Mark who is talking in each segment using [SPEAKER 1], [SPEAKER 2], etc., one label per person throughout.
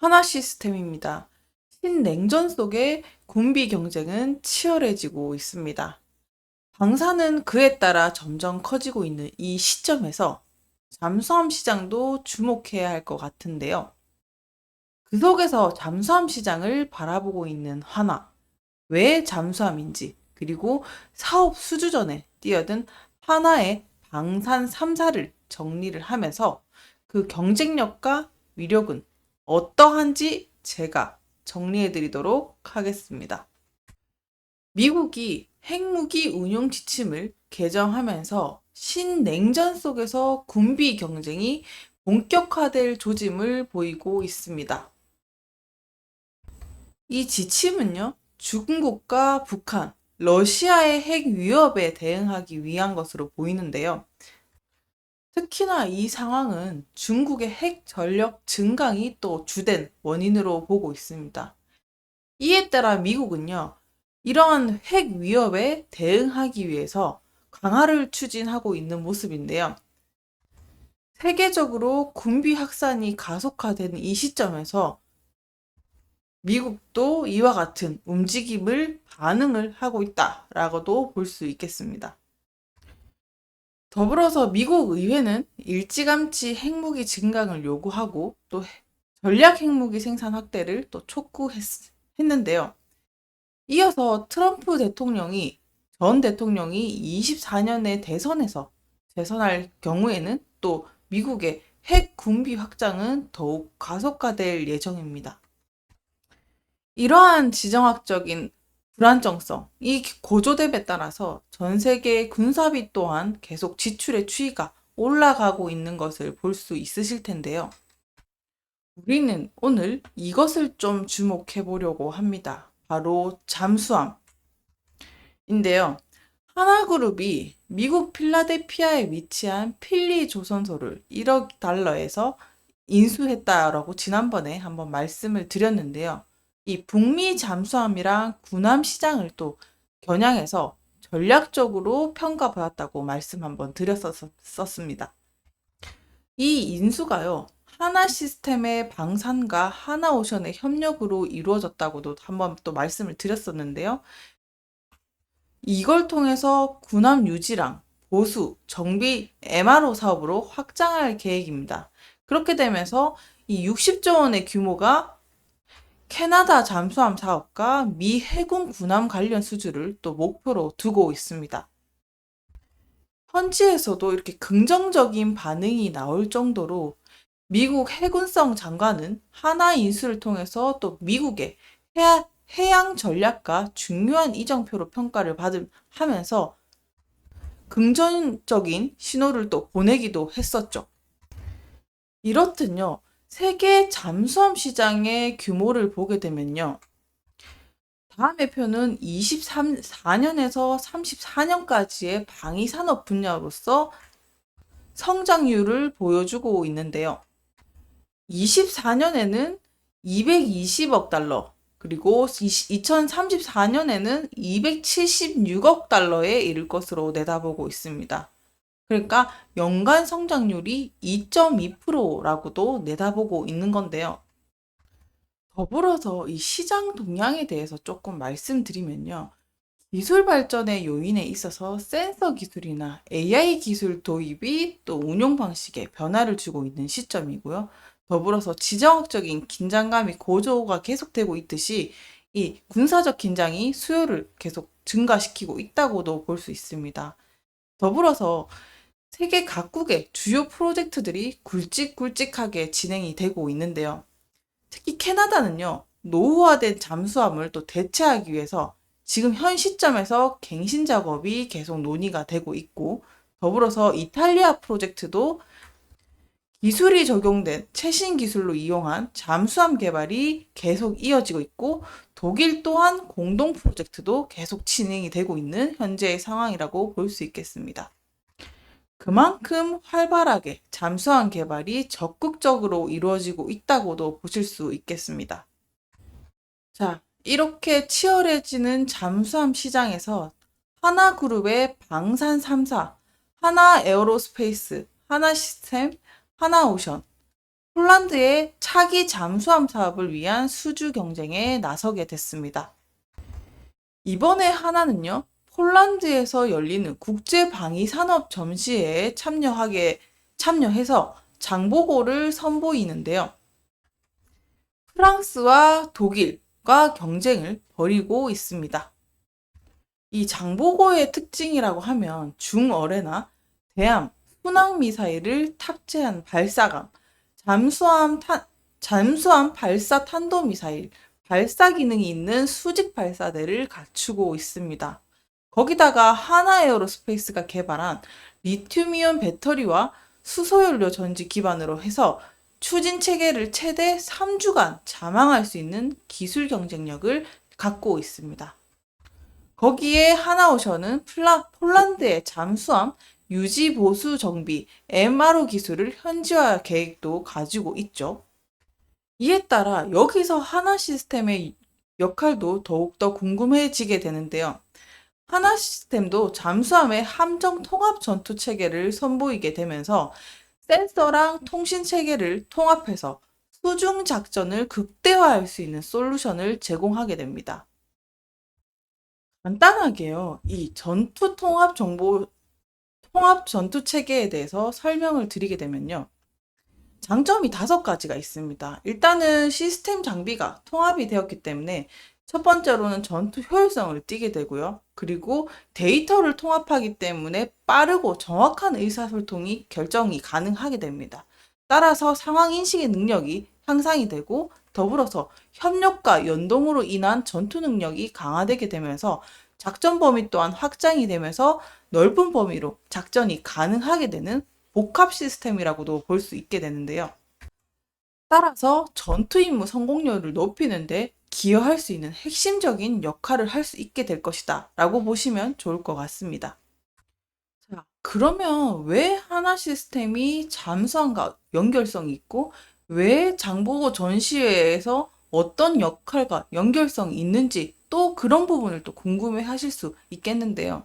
[SPEAKER 1] 하나 시스템입니다. 신냉전 속의 군비 경쟁은 치열해지고 있습니다. 방사는 그에 따라 점점 커지고 있는 이 시점에서 잠수함 시장도 주목해야 할 것 같은데요. 그 속에서 잠수함 시장을 바라보고 있는 하나, 왜 잠수함인지, 그리고 사업 수주전에 뛰어든 하나의 방산 3사를 정리를 하면서 그 경쟁력과 위력은 어떠한지 제가 정리해 드리도록 하겠습니다. 미국이 핵무기 운용 지침을 개정하면서 신냉전 속에서 군비 경쟁이 본격화될 조짐을 보이고 있습니다. 이 지침은요, 중국과 북한, 러시아의 핵 위협에 대응하기 위한 것으로 보이는데요. 특히나 이 상황은 중국의 핵 전력 증강이 또 주된 원인으로 보고 있습니다. 이에 따라 미국은요, 이러한 핵 위협에 대응하기 위해서 강화를 추진하고 있는 모습인데요. 세계적으로 군비 확산이 가속화되는 이 시점에서 미국도 이와 같은 반응을 하고 있다라고도 볼 수 있겠습니다. 더불어서 미국 의회는 일찌감치 핵무기 증강을 요구하고 또 전략 핵무기 생산 확대를 또 촉구했는데요. 이어서 전 대통령이 24년의 대선에서 재선할 경우에는 또 미국의 핵 군비 확장은 더욱 가속화될 예정입니다. 이러한 지정학적인 불안정성, 이 고조됨에 따라서 전 세계의 군사비 또한 계속 지출의 추이가 올라가고 있는 것을 볼 수 있으실 텐데요. 우리는 오늘 이것을 좀 주목해 보려고 합니다. 바로 잠수함인데요. 하나그룹이 미국 필라델피아에 위치한 필리 조선소를 1억 달러에서 인수했다라고 지난번에 한번 말씀을 드렸는데요. 이 북미 잠수함이랑 군함 시장을 또 겨냥해서 전략적으로 평가받았다고 말씀 한번 드렸었습니다. 이 인수가요, 하나 시스템의 방산과 하나오션의 협력으로 이루어졌다고도 한번 또 말씀을 드렸었는데요. 이걸 통해서 군함 유지랑 보수, 정비, MRO 사업으로 확장할 계획입니다. 그렇게 되면서 이 60조 원의 규모가 캐나다 잠수함 사업과 미 해군 군함 관련 수주를 또 목표로 두고 있습니다. 현지에서도 이렇게 긍정적인 반응이 나올 정도로 미국 해군성 장관은 하나 인수를 통해서 또 미국의 해양 전략과 중요한 이정표로 평가를 하면서 긍정적인 신호를 또 보내기도 했었죠. 이렇듯요, 세계 잠수함 시장의 규모를 보게 되면요, 다음의 표는 24년에서 34년까지의 방위산업 분야로서 성장률을 보여주고 있는데요. 24년에는 220억 달러, 그리고 2034년에는 276억 달러에 이를 것으로 내다보고 있습니다. 그러니까 연간 성장률이 2.2%라고도 내다보고 있는 건데요. 더불어서 이 시장 동향에 대해서 조금 말씀드리면요. 기술 발전의 요인에 있어서 센서 기술이나 AI 기술 도입이 또 운용 방식에 변화를 주고 있는 시점이고요. 더불어서 지정학적인 긴장감이 고조가 계속되고 있듯이 이 군사적 긴장이 수요를 계속 증가시키고 있다고도 볼 수 있습니다. 더불어서 세계 각국의 주요 프로젝트들이 굵직굵직하게 진행이 되고 있는데요. 특히 캐나다는요, 노후화된 잠수함을 또 대체하기 위해서 지금 현 시점에서 갱신 작업이 계속 논의가 되고 있고, 더불어서 이탈리아 프로젝트도 기술이 적용된 최신 기술로 이용한 잠수함 개발이 계속 이어지고 있고, 독일 또한 공동 프로젝트도 계속 진행이 되고 있는 현재의 상황이라고 볼 수 있겠습니다. 그만큼 활발하게 잠수함 개발이 적극적으로 이루어지고 있다고도 보실 수 있겠습니다. 자, 이렇게 치열해지는 잠수함 시장에서 하나그룹의 방산 3사, 하나에어로스페이스, 하나시스템, 하나오션, 폴란드의 차기 잠수함 사업을 위한 수주 경쟁에 나서게 됐습니다. 이번에 하나는요, 폴란드에서 열리는 국제방위산업 전시회에 참여해서 장보고를 선보이는데요. 프랑스와 독일과 경쟁을 벌이고 있습니다. 이 장보고의 특징이라고 하면 중어뢰나 대함, 순항미사일을 탑재한 발사감, 잠수함 발사 탄도미사일, 발사 기능이 있는 수직 발사대를 갖추고 있습니다. 거기다가 하나에어로스페이스가 개발한 리튬이온 배터리와 수소연료 전지 기반으로 해서 추진 체계를 최대 3주간 잠항할 수 있는 기술 경쟁력을 갖고 있습니다. 거기에 하나오션은 폴란드의 잠수함 유지 보수 정비 MRO 기술을 현지화 계획도 가지고 있죠. 이에 따라 여기서 하나 시스템의 역할도 더욱더 궁금해지게 되는데요. 하나 시스템도 잠수함의 함정 통합 전투 체계를 선보이게 되면서 센서랑 통신 체계를 통합해서 수중 작전을 극대화할 수 있는 솔루션을 제공하게 됩니다. 간단하게요. 이 통합 전투 체계에 대해서 설명을 드리게 되면요. 장점이 5가지가 있습니다. 일단은 시스템 장비가 통합이 되었기 때문에 첫 번째로는 전투 효율성을 띠게 되고요. 그리고 데이터를 통합하기 때문에 빠르고 정확한 의사소통이 결정이 가능하게 됩니다. 따라서 상황 인식의 능력이 향상이 되고 더불어서 협력과 연동으로 인한 전투 능력이 강화되게 되면서 작전 범위 또한 확장이 되면서 넓은 범위로 작전이 가능하게 되는 복합 시스템이라고도 볼 수 있게 되는데요. 따라서 전투 임무 성공률을 높이는데 기여할 수 있는 핵심적인 역할을 할 수 있게 될 것이다 라고 보시면 좋을 것 같습니다. 자, 그러면 왜 하나 시스템이 잠수함과 연결성이 있고 왜 장보고 전시회에서 어떤 역할과 연결성이 있는지 또 그런 부분을 또 궁금해 하실 수 있겠는데요.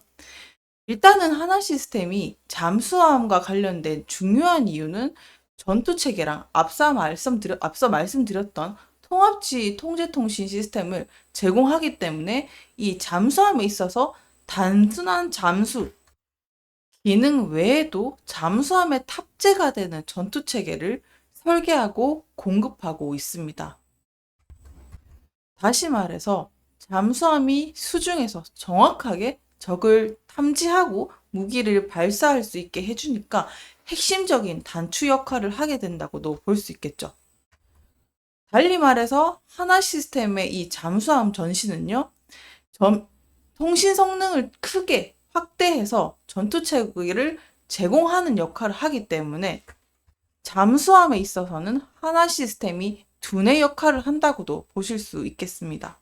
[SPEAKER 1] 일단은 하나 시스템이 잠수함과 관련된 중요한 이유는 전투 체계랑 앞서 말씀드렸던 통합지 통제 통신 시스템을 제공하기 때문에 이 잠수함에 있어서 단순한 잠수 기능 외에도 잠수함에 탑재가 되는 전투 체계를 설계하고 공급하고 있습니다. 다시 말해서 잠수함이 수중에서 정확하게 적을 탐지하고 무기를 발사할 수 있게 해주니까 핵심적인 단추 역할을 하게 된다고도 볼 수 있겠죠. 달리 말해서 하나 시스템의 이 잠수함 전시는요, 통신 성능을 크게 확대해서 전투 체계를 제공하는 역할을 하기 때문에 잠수함에 있어서는 하나 시스템이 두뇌 역할을 한다고도 보실 수 있겠습니다.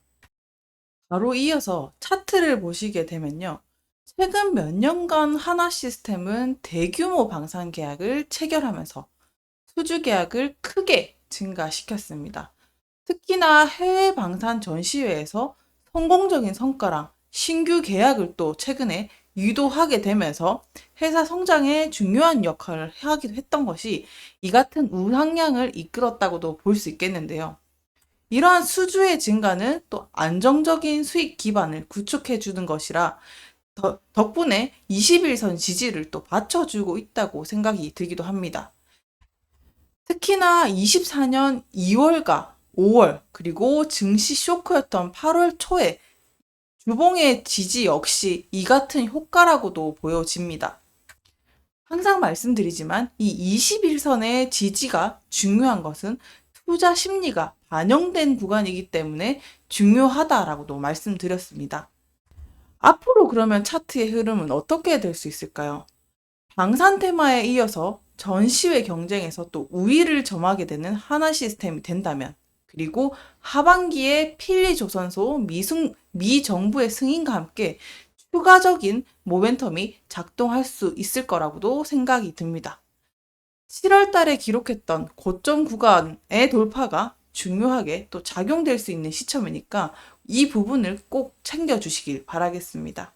[SPEAKER 1] 바로 이어서 차트를 보시게 되면요. 최근 몇 년간 하나 시스템은 대규모 방산 계약을 체결하면서 수주 계약을 크게 증가시켰습니다. 특히나 해외 방산 전시회에서 성공적인 성과랑 신규 계약을 또 최근에 유도하게 되면서 회사 성장에 중요한 역할을 하기도 했던 것이 이 같은 우상향을 이끌었다고도 볼 수 있겠는데요. 이러한 수주의 증가는 또 안정적인 수익 기반을 구축해 주는 것이라 덕분에 21선 지지를 또 받쳐주고 있다고 생각이 들기도 합니다. 특히나 24년 2월과 5월 그리고 증시 쇼크였던 8월 초에 주봉의 지지 역시 이 같은 효과라고도 보여집니다. 항상 말씀드리지만 이 21선의 지지가 중요한 것은 투자 심리가 반영된 구간이기 때문에 중요하다라고도 말씀드렸습니다. 앞으로 그러면 차트의 흐름은 어떻게 될 수 있을까요? 방산 테마에 이어서 전시회 경쟁에서 또 우위를 점하게 되는 하나 시스템이 된다면, 그리고 하반기에 필리조선소 미 정부의 승인과 함께 추가적인 모멘텀이 작동할 수 있을 거라고도 생각이 듭니다. 7월 달에 기록했던 고점 구간의 돌파가 중요하게 또 작용될 수 있는 시점이니까 이 부분을 꼭 챙겨주시길 바라겠습니다.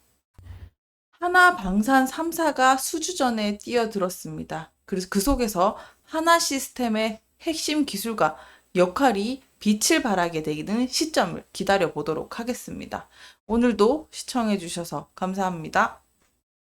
[SPEAKER 1] 하나 방산 3사가 수주전에 뛰어들었습니다. 그래서 그 속에서 하나 시스템의 핵심 기술과 역할이 빛을 발하게 되는 시점을 기다려 보도록 하겠습니다. 오늘도 시청해 주셔서 감사합니다.